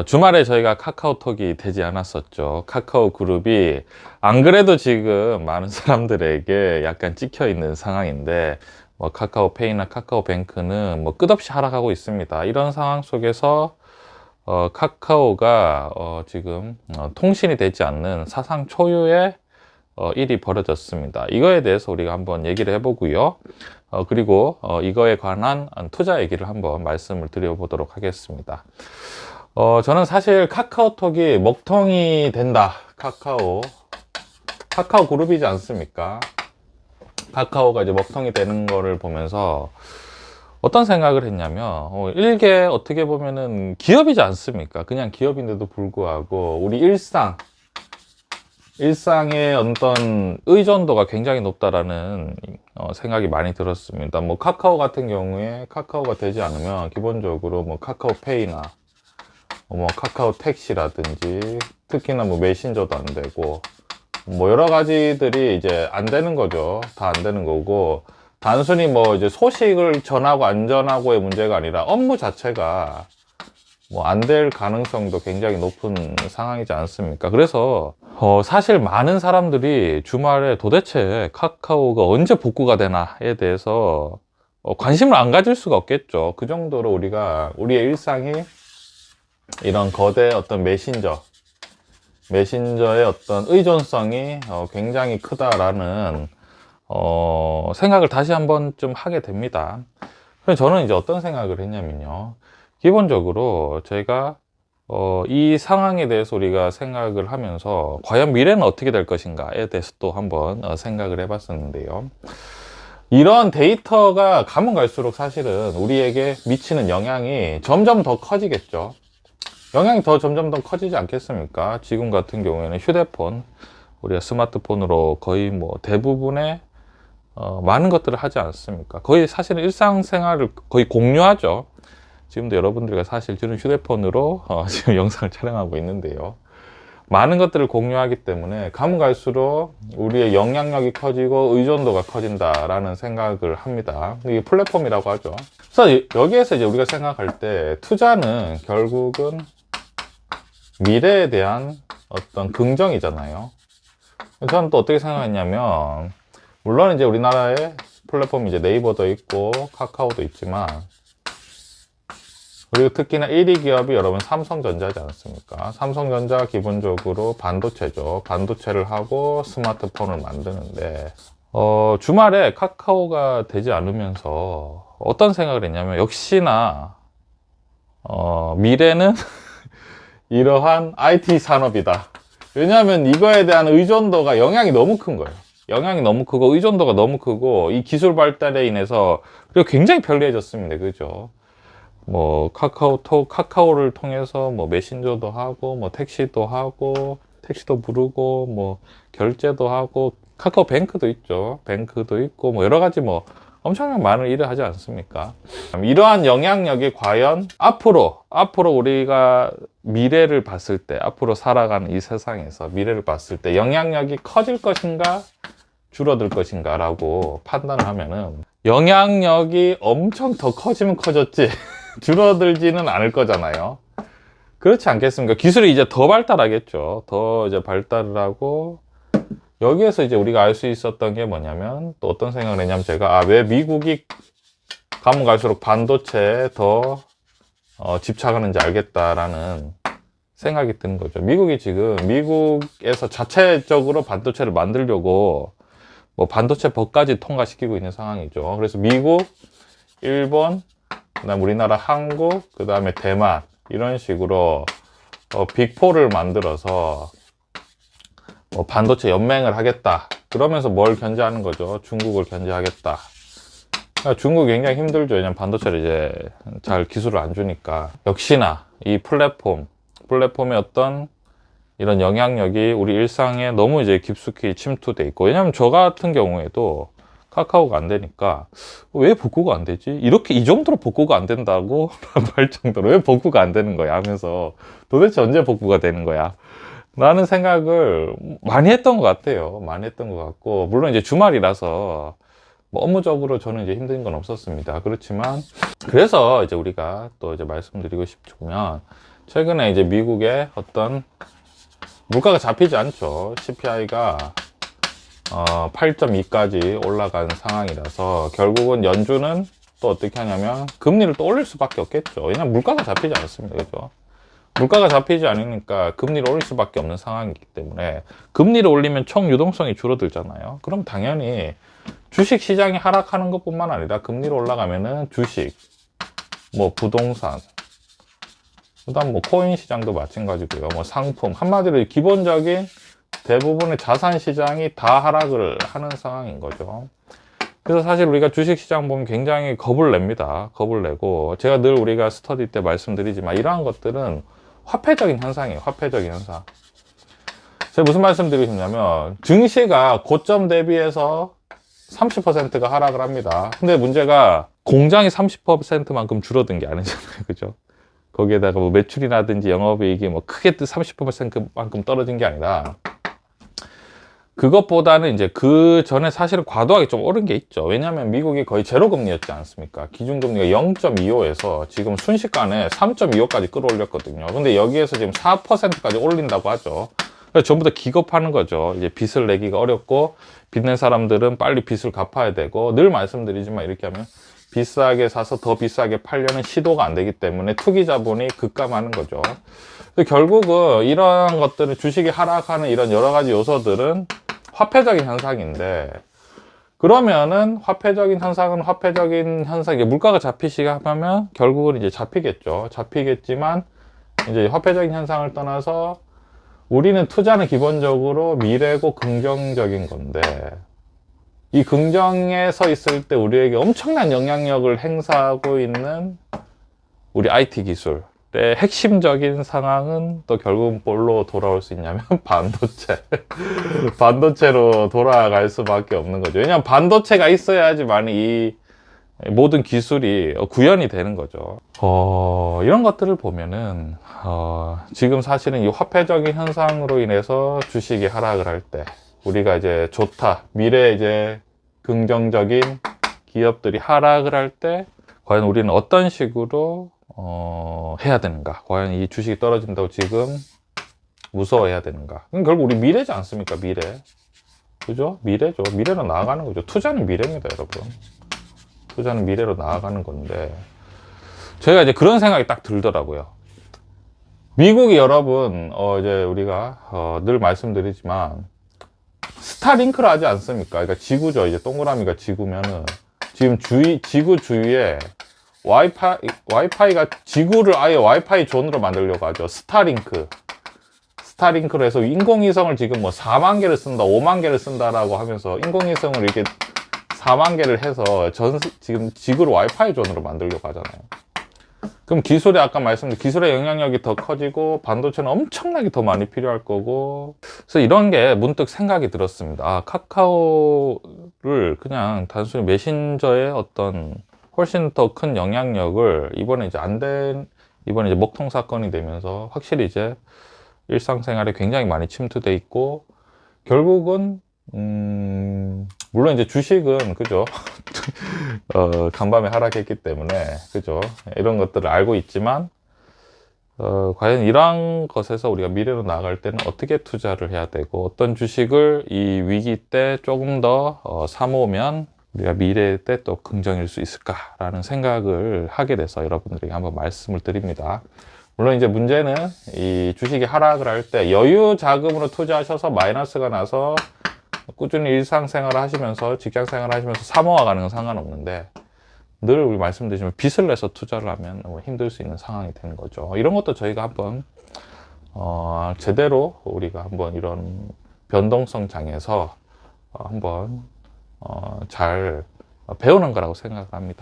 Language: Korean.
주말에 저희가 카카오톡이 되지 않았었죠. 카카오 그룹이 안 그래도 지금 많은 사람들에게 약간 찍혀 있는 상황인데, 뭐 카카오페이나 카카오뱅크는 뭐 끝없이 하락하고 있습니다. 이런 상황 속에서 카카오가 지금 통신이 되지 않는 사상 초유의 일이 벌어졌습니다. 이거에 대해서 우리가 한번 얘기를 해보고요. 그리고 이거에 관한 투자 얘기를 한번 말씀을 드려보도록 하겠습니다. 저는 사실 카카오톡이 먹통이 된다. 카카오 그룹이지 않습니까? 카카오가 이제 먹통이 되는 거를 보면서 어떤 생각을 했냐면, 일개 어떻게 보면은 기업이지 않습니까? 그냥 기업인데도 불구하고 우리 일상의 어떤 의존도가 굉장히 높다라는 생각이 많이 들었습니다. 뭐 카카오 같은 경우에 카카오가 되지 않으면 기본적으로 뭐 카카오페이나 뭐 카카오 택시라든지 특히나 뭐 메신저도 안 되고 뭐 여러 가지들이 이제 안 되는 거죠. 다 안 되는 거고, 단순히 뭐 이제 소식을 전하고 안 전하고의 문제가 아니라 업무 자체가 뭐 안 될 가능성도 굉장히 높은 상황이지 않습니까? 그래서 사실 많은 사람들이 주말에 도대체 카카오가 언제 복구가 되나에 대해서 관심을 안 가질 수가 없겠죠. 그 정도로 우리의 일상이 이런 거대 어떤 메신저의 어떤 의존성이 굉장히 크다라는 생각을 다시 한번 좀 하게 됩니다. 그래서 저는 이제 어떤 생각을 했냐면요. 기본적으로 저희가 이 상황에 대해서 우리가 생각을 하면서 과연 미래는 어떻게 될 것인가에 대해서 또 한번 생각을 해봤었는데요. 이런 데이터가 가면 갈수록 사실은 우리에게 미치는 영향이 점점 더 커지겠죠. 영향이 점점 더 커지지 않겠습니까? 지금 같은 경우에는 휴대폰, 우리가 스마트폰으로 거의 뭐 대부분의 많은 것들을 하지 않습니까? 거의 사실은 일상생활을 거의 공유하죠. 지금도 여러분들과 사실 저는 휴대폰으로 지금 영상을 촬영하고 있는데요. 많은 것들을 공유하기 때문에 가면 갈수록 우리의 영향력이 커지고 의존도가 커진다라는 생각을 합니다. 이게 플랫폼이라고 하죠. 그래서 여기에서 이제 우리가 생각할 때 투자는 결국은 미래에 대한 어떤 긍정이잖아요. 저는 또 어떻게 생각했냐면, 물론 이제 우리나라에 플랫폼이 이제 네이버도 있고 카카오도 있지만, 그리고 특히나 1위 기업이 여러분 삼성전자지 않습니까? 삼성전자가 기본적으로 반도체죠. 반도체를 하고 스마트폰을 만드는데, 주말에 카카오가 되지 않으면서 어떤 생각을 했냐면, 역시나 미래는 이러한 IT 산업이다. 왜냐하면 이거에 대한 의존도가 영향이 너무 큰 거예요. 영향이 너무 크고 의존도가 너무 크고, 이 기술 발달에 인해서 그리고 굉장히 편리해졌습니다. 그죠? 뭐 카카오를 통해서 뭐 메신저도 하고 뭐 택시도 부르고 뭐 결제도 하고, 카카오뱅크도 있죠. 뱅크도 있고 뭐 여러 가지 뭐 엄청나게 많은 일을 하지 않습니까? 이러한 영향력이 과연 앞으로 우리가 미래를 봤을 때, 앞으로 살아가는 이 세상에서 미래를 봤을 때 영향력이 커질 것인가 줄어들 것인가 라고 판단을 하면은, 영향력이 엄청 더 커지면 커졌지 줄어들지는 않을 거잖아요. 그렇지 않겠습니까? 기술이 이제 더 발달하겠죠. 더 이제 발달을 하고, 여기에서 이제 우리가 알 수 있었던 게 뭐냐면, 또 어떤 생각을 했냐면, 제가 왜 미국이 가면 갈수록 반도체에 더 집착하는지 알겠다라는 생각이 드는 거죠. 미국에서 자체적으로 반도체를 만들려고 뭐 반도체 법까지 통과시키고 있는 상황이죠. 그래서 미국, 일본, 그다음 우리나라, 한국, 그 다음에 대만, 이런 식으로 빅4를 만들어서 반도체 연맹을 하겠다. 그러면서 뭘 견제하는 거죠? 중국을 견제하겠다. 그러니까 중국이 굉장히 힘들죠. 왜냐면 반도체를 이제 잘 기술을 안 주니까. 역시나 이 플랫폼의 어떤 이런 영향력이 우리 일상에 너무 이제 깊숙이 침투돼 있고, 왜냐면 저 같은 경우에도 카카오가 안 되니까 왜 복구가 안 되지? 이 정도로 복구가 안 된다고 할 정도로 왜 복구가 안 되는 거야 하면서, 도대체 언제 복구가 되는 거야? 라는 생각을 많이 했던 것 같아요. 많이 했던 것 같고, 물론 이제 주말이라서 뭐 업무적으로 저는 이제 힘든 건 없었습니다. 그렇지만, 그래서 이제 우리가 또 이제 말씀드리고 싶으면, 최근에 이제 미국의 어떤 물가가 잡히지 않죠. CPI가 8.2까지 올라간 상황이라서 결국은 연준은 또 어떻게 하냐면 금리를 또 올릴 수밖에 없겠죠. 왜냐면 물가가 잡히지 않습니다. 그죠? 물가가 잡히지 않으니까 금리를 올릴 수밖에 없는 상황이기 때문에 금리를 올리면 총 유동성이 줄어들잖아요. 그럼 당연히 주식 시장이 하락하는 것뿐만 아니라 금리를 올라가면은 주식, 뭐 부동산, 그다음 뭐 코인 시장도 마찬가지고요. 뭐 상품, 한마디로 기본적인 대부분의 자산 시장이 다 하락을 하는 상황인 거죠. 그래서 사실 우리가 주식 시장 보면 굉장히 겁을 냅니다. 겁을 내고 제가 늘 우리가 스터디 때 말씀드리지만 이러한 것들은 화폐적인 현상이에요. 화폐적인 현상. 제가 무슨 말씀드리고 싶냐면 증시가 고점 대비해서 30%가 하락을 합니다. 근데 문제가 공장이 30%만큼 줄어든 게 아니잖아요. 그죠? 거기에다가 뭐 매출이라든지 영업이익이 뭐 크게 30%만큼 떨어진 게 아니라 그것보다는 이제 그 전에 사실은 과도하게 좀 오른 게 있죠. 왜냐하면 미국이 거의 제로 금리였지 않습니까? 기준금리가 0.25에서 지금 순식간에 3.25까지 끌어올렸거든요. 근데 여기에서 지금 4%까지 올린다고 하죠. 그래서 전부 다 기겁하는 거죠. 이제 빚을 내기가 어렵고 빚 낸 사람들은 빨리 빚을 갚아야 되고 늘 말씀드리지만 이렇게 하면 비싸게 사서 더 비싸게 팔려는 시도가 안 되기 때문에 투기 자본이 급감하는 거죠. 결국은 이러한 것들은 주식이 하락하는 이런 여러 가지 요소들은 화폐적인 현상인데 그러면은 화폐적인 현상은 화폐적인 현상, 이게 물가가 잡히시게 하면 결국은 이제 잡히겠죠. 잡히겠지만 이제 화폐적인 현상을 떠나서 우리는 투자는 기본적으로 미래고 긍정적인 건데 이 긍정에 서 있을 때 우리에게 엄청난 영향력을 행사하고 있는 우리 IT 기술의 핵심적인 상황은 또 결국은 뭘로 돌아올 수 있냐면 반도체. 반도체로 돌아갈 수밖에 없는 거죠. 왜냐하면 반도체가 있어야지만 이 모든 기술이 구현이 되는 거죠. 이런 것들을 보면은 지금 사실은 이 화폐적인 현상으로 인해서 주식이 하락을 할 때 우리가 이제 좋다, 미래에 이제 긍정적인 기업들이 하락을 할 때 과연 우리는 어떤 식으로 해야 되는가? 과연 이 주식이 떨어진다고 지금 무서워해야 되는가? 그럼 결국 우리 미래지 않습니까? 미래. 그죠? 미래죠. 미래로 나아가는 거죠. 투자는 미래입니다, 여러분. 투자는 미래로 나아가는 건데 저희가 이제 그런 생각이 딱 들더라고요. 미국이 여러분 이제 우리가 늘 말씀드리지만 스타링크를 하지 않습니까? 그러니까 지구죠. 이제 동그라미가 지구면은 지금 지구 주위에 와이파이가 지구를 아예 와이파이 존으로 만들려고 하죠. 스타링크로 해서 인공위성을 지금 뭐 4만 개를 쓴다, 5만 개를 쓴다라고 하면서 인공위성을 이렇게 4만 개를 해서 지금 지구를 와이파이 존으로 만들려고 하잖아요. 그럼 기술이 아까 말씀드린 기술의 영향력이 더 커지고 반도체는 엄청나게 더 많이 필요할 거고 그래서 이런 게 문득 생각이 들었습니다. 카카오를 그냥 단순히 메신저의 어떤 훨씬 더 큰 영향력을 이번에 이제 먹통 사건이 되면서 확실히 이제 일상생활에 굉장히 많이 침투돼 있고 결국은 물론 이제 주식은 그죠 간밤에 하락했기 때문에 그죠 이런 것들을 알고 있지만 과연 이러한 것에서 우리가 미래로 나아갈 때는 어떻게 투자를 해야 되고 어떤 주식을 이 위기 때 조금 더 사모으면 우리가 미래 때 또 긍정일 수 있을까라는 생각을 하게 돼서 여러분들에게 한번 말씀을 드립니다. 물론 이제 문제는 이 주식이 하락을 할 때 여유 자금으로 투자하셔서 마이너스가 나서 꾸준히 일상생활을 하시면서 직장생활을 하시면서 사모아가는 건 상관없는데 늘 우리 말씀드리지만 빚을 내서 투자를 하면 힘들 수 있는 상황이 되는 거죠. 이런 것도 저희가 한번 제대로 우리가 한번 이런 변동성 장에서 한번 잘 배우는 거라고 생각합니다.